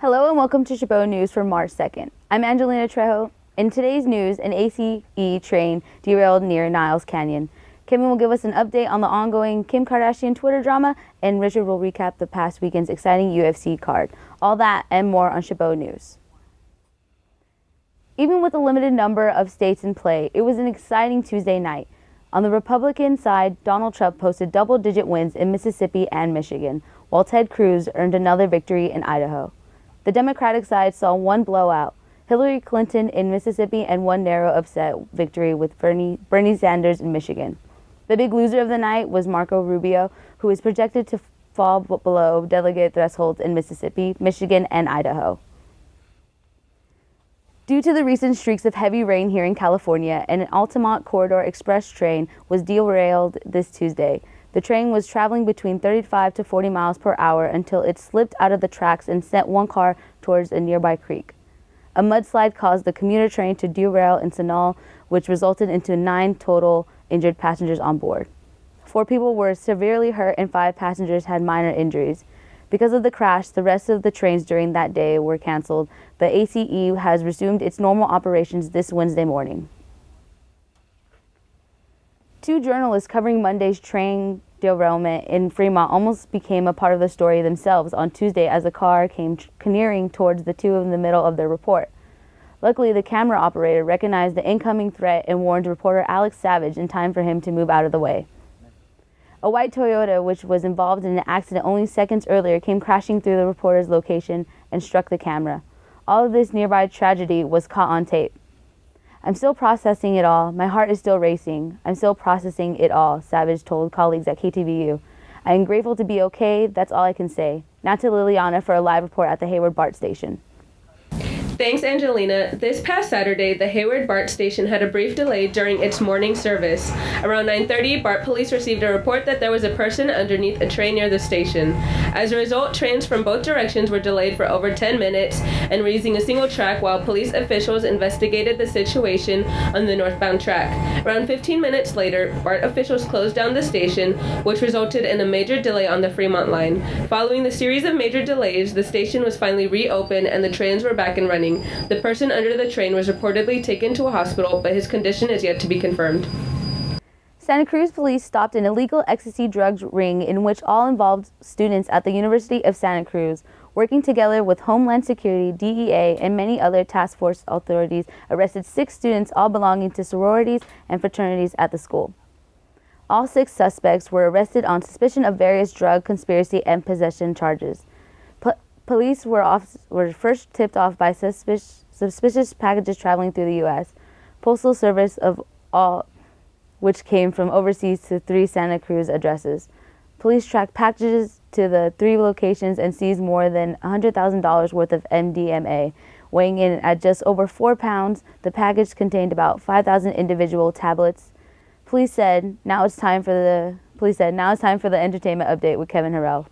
Hello and welcome to Chabot News for March 2nd. I'm Angelina Trejo. In today's news, an ACE train derailed near Niles Canyon. Kevin will give us an update on the ongoing Kim Kardashian Twitter drama, and Richard will recap the past weekend's exciting UFC card. All that and more on Chabot News. Even with a limited number of states in play, it was an exciting Tuesday night. On the Republican side, Donald Trump posted double-digit wins in Mississippi and Michigan, while Ted Cruz earned another victory in Idaho. The Democratic side saw one blowout, Hillary Clinton in Mississippi, and one narrow upset victory with Bernie Sanders in Michigan. The big loser of the night was Marco Rubio, who is projected to fall below delegate thresholds in Mississippi, Michigan, and Idaho. Due to the recent streaks of heavy rain here in California, an Altamont Corridor Express train was derailed this Tuesday. The train was traveling between 35 to 40 miles per hour until it slipped out of the tracks and sent one car towards a nearby creek. A mudslide caused the commuter train to derail in Sunol, which resulted into 9 total injured passengers on board. 4 people were severely hurt and 5 passengers had minor injuries. Because of the crash, the rest of the trains during that day were canceled. The ACE has resumed its normal operations this Wednesday morning. 2 journalists covering Monday's train derailment in Fremont almost became a part of the story themselves on Tuesday as a car came careening towards the two in the middle of their report. Luckily, the camera operator recognized the incoming threat and warned reporter Alex Savage in time for him to move out of the way. A white Toyota, which was involved in an accident only seconds earlier, came crashing through the reporter's location and struck the camera. All of this nearby tragedy was caught on tape. "I'm still processing it all. My heart is still racing. I'm still processing it all," Savage told colleagues at KTVU. "I am grateful to be okay. That's all I can say." Now to Liliana for a live report at the Hayward BART station. Thanks, Angelina. This past Saturday, the Hayward BART station had a brief delay during its morning service. Around 9:30, BART police received a report that there was a person underneath a train near the station. As a result, trains from both directions were delayed for over 10 minutes and were using a single track while police officials investigated the situation on the northbound track. Around 15 minutes later, BART officials closed down the station, which resulted in a major delay on the Fremont line. Following the series of major delays, the station was finally reopened and the trains were back and running. The person under the train was reportedly taken to a hospital, but his condition is yet to be confirmed. Santa Cruz police stopped an illegal ecstasy drugs ring in which all involved students at the University of Santa Cruz. Working together with Homeland Security, DEA, and many other task force authorities, arrested 6 students, all belonging to sororities and fraternities at the school. All 6 suspects were arrested on suspicion of various drug conspiracy and possession charges. Police were first tipped off by suspicious packages traveling through the U.S. Postal Service which came from overseas to 3 Santa Cruz addresses. Police tracked packages to the 3 locations and seized more than $100,000 worth of MDMA. Weighing in at just over 4 pounds, the package contained about 5,000 individual tablets. Police said now it's time for the entertainment update with Kevin Harrell.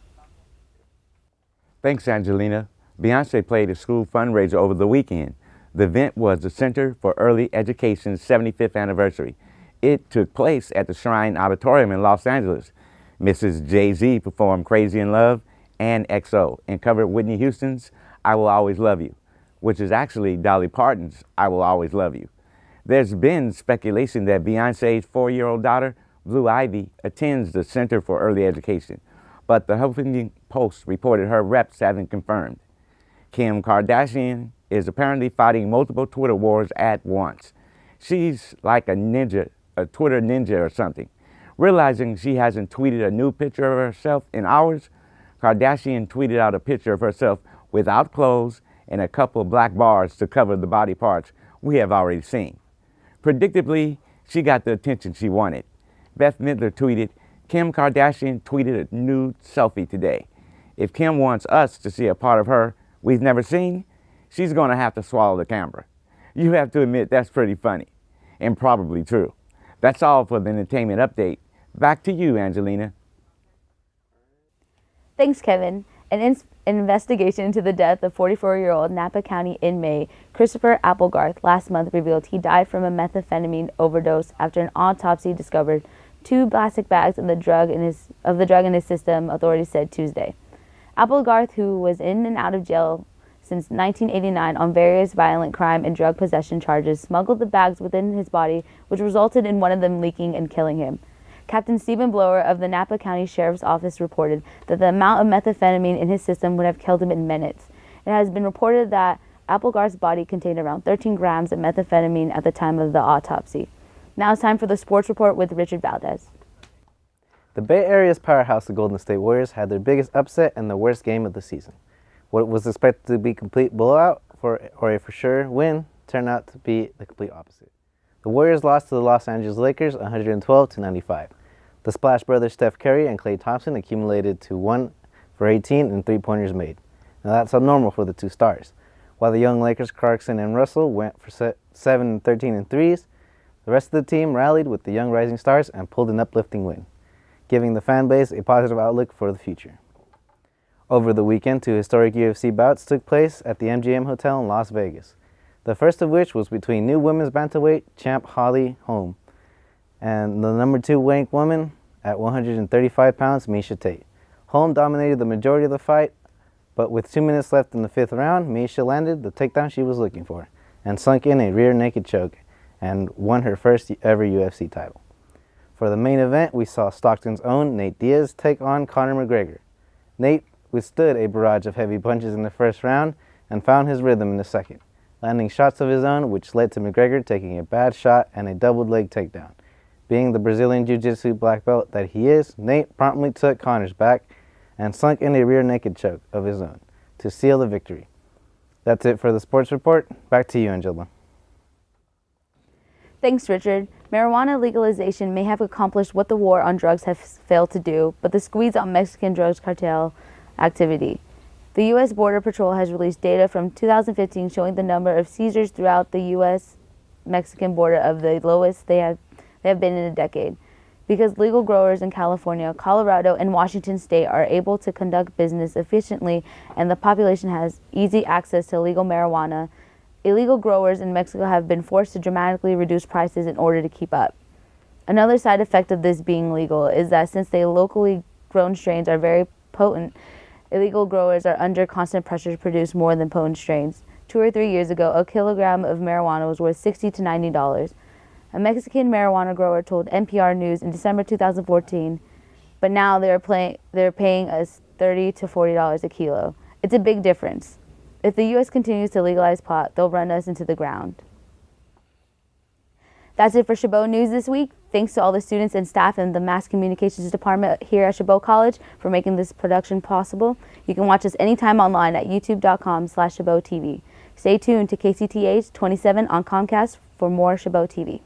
Thanks, Angelina. Beyonce played a school fundraiser over the weekend. The event was the Center for Early Education's 75th anniversary. It took place at the Shrine Auditorium in Los Angeles. Mrs. Jay-Z performed Crazy in Love and XO and covered Whitney Houston's I Will Always Love You, which is actually Dolly Parton's I Will Always Love You. There's been speculation that Beyonce's 4-year-old daughter, Blue Ivy, attends the Center for Early Education, but the Huffington Post reported her reps haven't confirmed. Kim Kardashian is apparently fighting multiple Twitter wars at once. She's like a Twitter ninja or something. Realizing she hasn't tweeted a new picture of herself in hours, Kardashian tweeted out a picture of herself without clothes and a couple of black bars to cover the body parts we have already seen. Predictably, she got the attention she wanted. Beth Midler tweeted, "Kim Kardashian tweeted a nude selfie today. If Kim wants us to see a part of her we've never seen, she's going to have to swallow the camera." You have to admit that's pretty funny, and probably true. That's all for the entertainment update. Back to you, Angelina. Thanks, Kevin. An investigation into the death of 44-year-old Napa County inmate Christopher Applegarth last month revealed he died from a methamphetamine overdose after an autopsy discovered 2 plastic bags of the drug in his system, authorities said Tuesday. Applegarth, who was in and out of jail since 1989 on various violent crime and drug possession charges, smuggled the bags within his body, which resulted in one of them leaking and killing him. Captain Stephen Blower of the Napa County Sheriff's Office reported that the amount of methamphetamine in his system would have killed him in minutes. It has been reported that Applegarth's body contained around 13 grams of methamphetamine at the time of the autopsy. Now it's time for the sports report with Richard Valdez. The Bay Area's powerhouse, the Golden State Warriors, had their biggest upset and the worst game of the season. What was expected to be a complete blowout or a for sure win turned out to be the complete opposite. The Warriors lost to the Los Angeles Lakers 112-95. The Splash Brothers Steph Curry and Klay Thompson accumulated to 1 for 18 and three-pointers made. Now that's abnormal for the two stars. While the young Lakers, Clarkson and Russell, went for 7 and 13 in threes, the rest of the team rallied with the young rising stars and pulled an uplifting win, giving the fan base a positive outlook for the future. Over the weekend, two historic UFC bouts took place at the MGM Hotel in Las Vegas. The first of which was between new women's bantamweight champ Holly Holm and the number 2 ranked woman at 135 pounds, Miesha Tate. Holm dominated the majority of the fight, but with 2 minutes left in the 5th round, Miesha landed the takedown she was looking for and sunk in a rear naked choke and won her first ever UFC title. For the main event, we saw Stockton's own Nate Diaz take on Conor McGregor. Nate withstood a barrage of heavy punches in the first round and found his rhythm in the second, landing shots of his own which led to McGregor taking a bad shot and a doubled leg takedown. Being the Brazilian Jiu-Jitsu black belt that he is, Nate promptly took Conor's back and sunk in a rear naked choke of his own to seal the victory. That's it for the sports report. Back to you, Angela. Thanks, Richard. Marijuana legalization may have accomplished what the war on drugs has failed to do, but the squeeze on Mexican drugs cartel activity. The U.S. Border Patrol has released data from 2015 showing the number of seizures throughout the U.S.-Mexican border of the lowest they have been in a decade. Because legal growers in California, Colorado, and Washington state are able to conduct business efficiently and the population has easy access to legal marijuana, illegal growers in Mexico have been forced to dramatically reduce prices in order to keep up. Another side effect of this being legal is that since the locally grown strains are very potent, illegal growers are under constant pressure to produce more than potent strains. 2 or 3 years ago, a kilogram of marijuana was worth $60 to $90. A Mexican marijuana grower told NPR News in December 2014, but now they're paying us $30 to $40 a kilo. It's a big difference. If the U.S. continues to legalize pot, they'll run us into the ground. That's it for Chabot News this week. Thanks to all the students and staff in the Mass Communications Department here at Chabot College for making this production possible. You can watch us anytime online at youtube.com/ChabotTV. Stay tuned to KCTH 27 on Comcast for more Chabot TV.